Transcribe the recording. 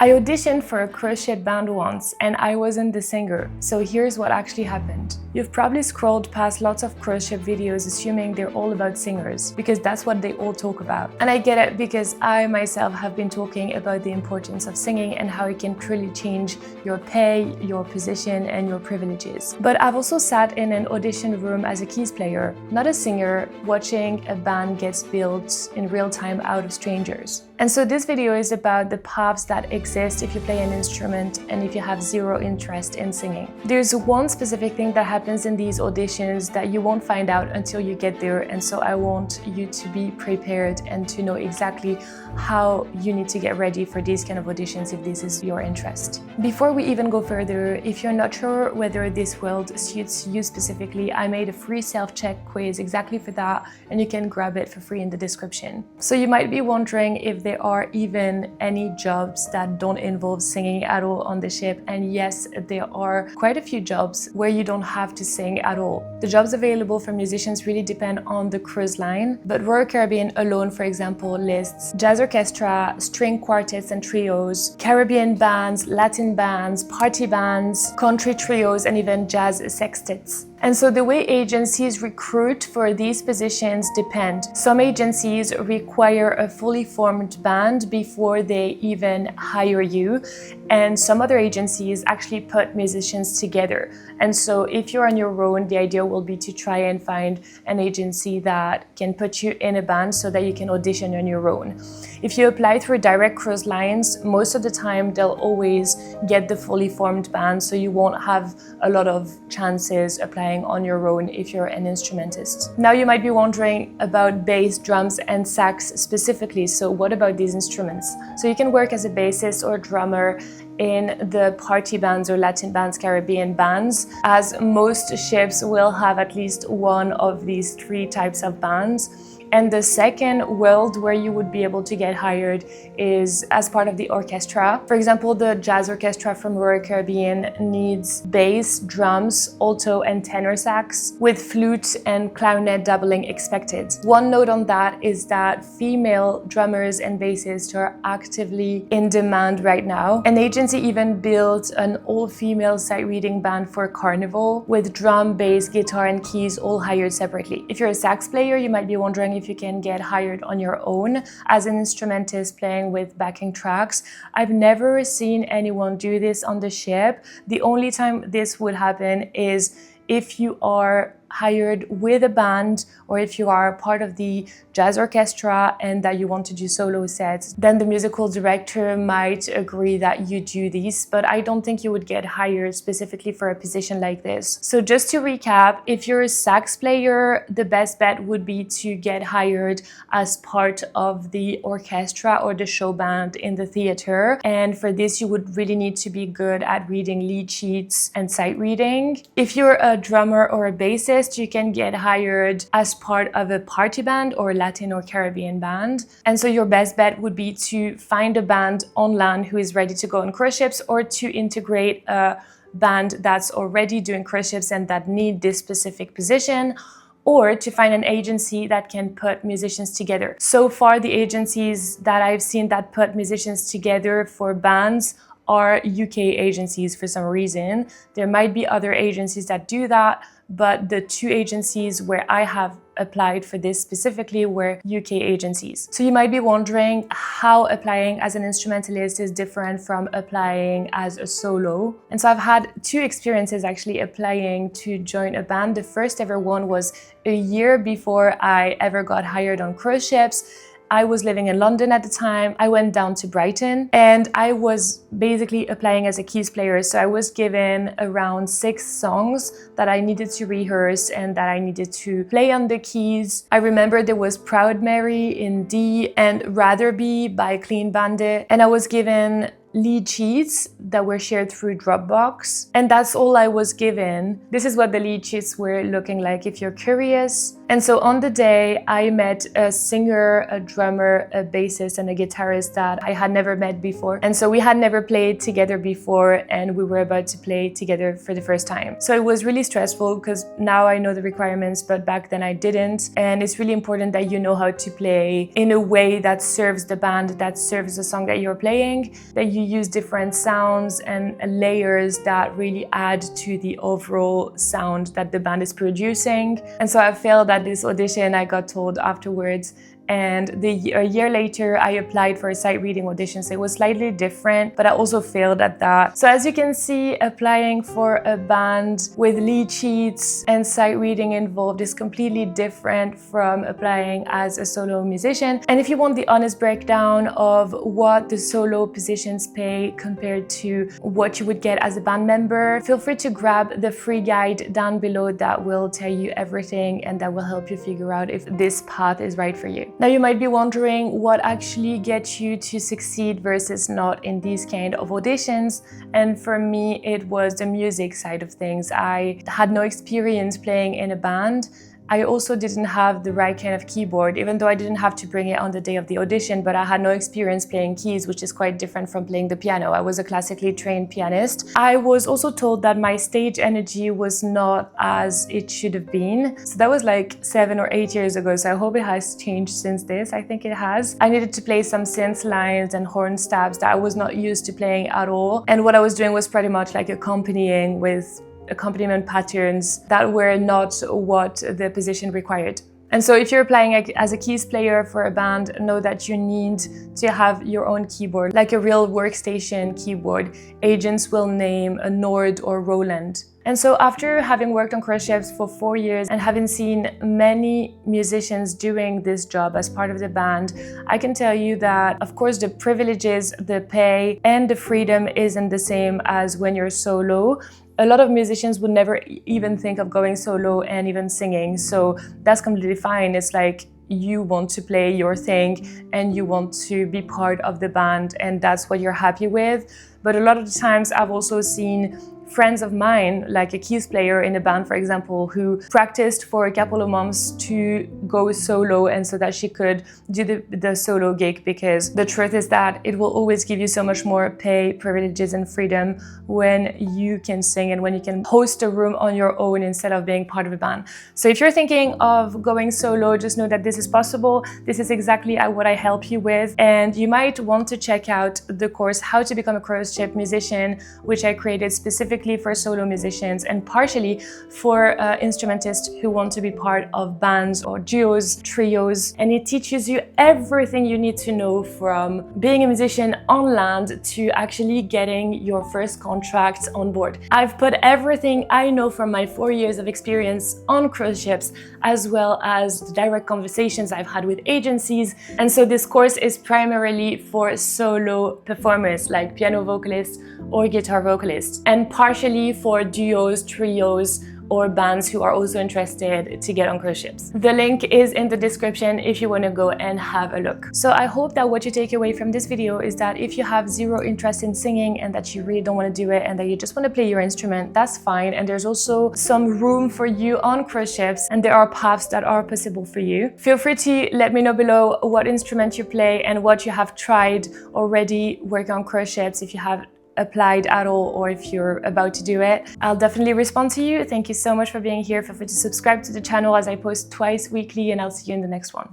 I auditioned for a cruise ship band once and I wasn't the singer, so here's what actually happened. You've probably scrolled past lots of cruise ship videos assuming they're all about singers, because that's what they all talk about. And I get it, because I myself have been talking about the importance of singing and how it can truly change your pay, your position and your privileges. But I've also sat in an audition room as a keys player, not a singer, watching a band gets built in real time out of strangers. And so this video is about the paths that exist if you play an instrument and if you have zero interest in singing. There's one specific thing that happens in these auditions that you won't find out until you get there, and so I want you to be prepared and to know exactly how you need to get ready for these kind of auditions if this is your interest. Before we even go further, if you're not sure whether this world suits you specifically, I made a free self-check quiz exactly for that, and you can grab it for free in the description. So you might be wondering if there are even any jobs that don't involve singing at all on the ship, and yes, there are quite a few jobs where you don't have to sing at all. The jobs available for musicians really depend on the cruise line, but Royal Caribbean alone, for example, lists jazz orchestra, string quartets and trios, Caribbean bands, Latin bands, party bands, country trios, and even jazz sextets. And so the way agencies recruit for these positions depend. Some agencies require a fully formed band before they even hire you, and some other agencies actually put musicians together. And so if you're on your own, the idea will be to try and find an agency that can put you in a band so that you can audition on your own. If you apply through direct cruise lines, most of the time they'll always get the fully formed band, so you won't have a lot of chances applying on your own if you're an instrumentist. Now you might be wondering about bass, drums and sax specifically, so what about these instruments? So you can work as a bassist or drummer in the party bands or Latin bands, Caribbean bands, as most ships will have at least one of these three types of bands. And the second world where you would be able to get hired is as part of the orchestra. For example, the jazz orchestra from Royal Caribbean needs bass, drums, alto and tenor sax, with flute and clarinet doubling expected. One note on that is that female drummers and bassists are actively in demand right now. An agency even built an all-female sight reading band for Carnival, with drum, bass, guitar and keys all hired separately. If you're a sax player, you might be wondering if you can get hired on your own as an instrumentist playing with backing tracks. I've never seen anyone do this on the ship. The only time this would happen is if you are hired with a band, or if you are part of the jazz orchestra and that you want to do solo sets, then the musical director might agree that you do these, but I don't think you would get hired specifically for a position like this. So just to recap, if you're a sax player, the best bet would be to get hired as part of the orchestra or the show band in the theater, and for this you would really need to be good at reading lead sheets and sight reading. If you're a drummer or a bassist, you can get hired as part of a party band or Latin or Caribbean band. And so your best bet would be to find a band on land who is ready to go on cruise ships, or to integrate a band that's already doing cruise ships and that need this specific position, or to find an agency that can put musicians together. So far, the agencies that I've seen that put musicians together for bands are UK agencies for some reason. There might be other agencies that do that, but the two agencies where I have applied for this specifically were UK agencies. So you might be wondering how applying as an instrumentalist is different from applying as a solo. And so I've had two experiences actually applying to join a band. The first ever one was a year before I ever got hired on cruise ships. I was living in London at the time. I went down to Brighton and I was basically applying as a keys player. So I was given around 6 songs that I needed to rehearse and that I needed to play on the keys. I remember there was Proud Mary in D and Rather Be by Clean Bandit. And I was given lead sheets that were shared through Dropbox, and that's all I was given. This is what the lead sheets were looking like if you're curious. And so on the day, I met a singer, a drummer, a bassist, and a guitarist that I had never met before. And so we had never played together before, and we were about to play together for the first time. So it was really stressful because now I know the requirements, but back then I didn't. And it's really important that you know how to play in a way that serves the band, that serves the song that you're playing, that you you use different sounds and layers that really add to the overall sound that the band is producing. And so I failed at this audition, I got told afterwards. And a year later, I applied for a sight reading audition, so it was slightly different, but I also failed at that. So as you can see, applying for a band with lead sheets and sight reading involved is completely different from applying as a solo musician. And if you want the honest breakdown of what the solo positions pay compared to what you would get as a band member, feel free to grab the free guide down below that will tell you everything and that will help you figure out if this path is right for you. Now you might be wondering what actually gets you to succeed versus not in these kind of auditions, and for me it was the music side of things. I had no experience playing in a band. I also didn't have the right kind of keyboard, even though I didn't have to bring it on the day of the audition, but I had no experience playing keys, which is quite different from playing the piano. I was a classically trained pianist. I was also told that my stage energy was not as it should have been. So that was like 7 or 8 years ago, so I hope it has changed since this. I think it has. I needed to play some synth lines and horn stabs that I was not used to playing at all. And what I was doing was pretty much like accompanying with accompaniment patterns that were not what the position required. And so if you're applying as a keys player for a band, know that you need to have your own keyboard, like a real workstation keyboard. Agents will name a Nord or Roland. And so after having worked on cruise ships for 4 years and having seen many musicians doing this job as part of the band, I can tell you that, of course, the privileges, the pay, and the freedom isn't the same as when you're solo. A lot of musicians would never even think of going solo and even singing, so that's completely fine. It's like you want to play your thing and you want to be part of the band, and that's what you're happy with. But a lot of the times I've also seen friends of mine, like a keys player in a band, for example, who practiced for a couple of months to go solo and so that she could do the solo gig, because the truth is that it will always give you so much more pay, privileges, and freedom when you can sing and when you can host a room on your own instead of being part of a band. So if you're thinking of going solo, just know that this is possible. This is exactly what I help you with. And you might want to check out the course, How to Become a Cruise Ship Musician, which I created specifically for solo musicians and partially for instrumentalists who want to be part of bands or duos, trios. And it teaches you everything you need to know from being a musician on land to actually getting your first contract on board. I've put everything I know from my 4 years of experience on cruise ships, as well as the direct conversations I've had with agencies. And so this course is primarily for solo performers like piano vocalists or guitar vocalists, and partially for duos, trios, or bands who are also interested to get on cruise ships. The link is in the description if you want to go and have a look. So I hope that what you take away from this video is that if you have zero interest in singing and that you really don't want to do it and that you just want to play your instrument, that's fine. And there's also some room for you on cruise ships, and there are paths that are possible for you. Feel free to let me know below what instrument you play and what you have tried already working on cruise ships, if you have applied at all or if you're about to do it. I'll definitely respond to you. Thank you so much for being here. Feel free to subscribe to the channel as I post twice weekly, and I'll see you in the next one.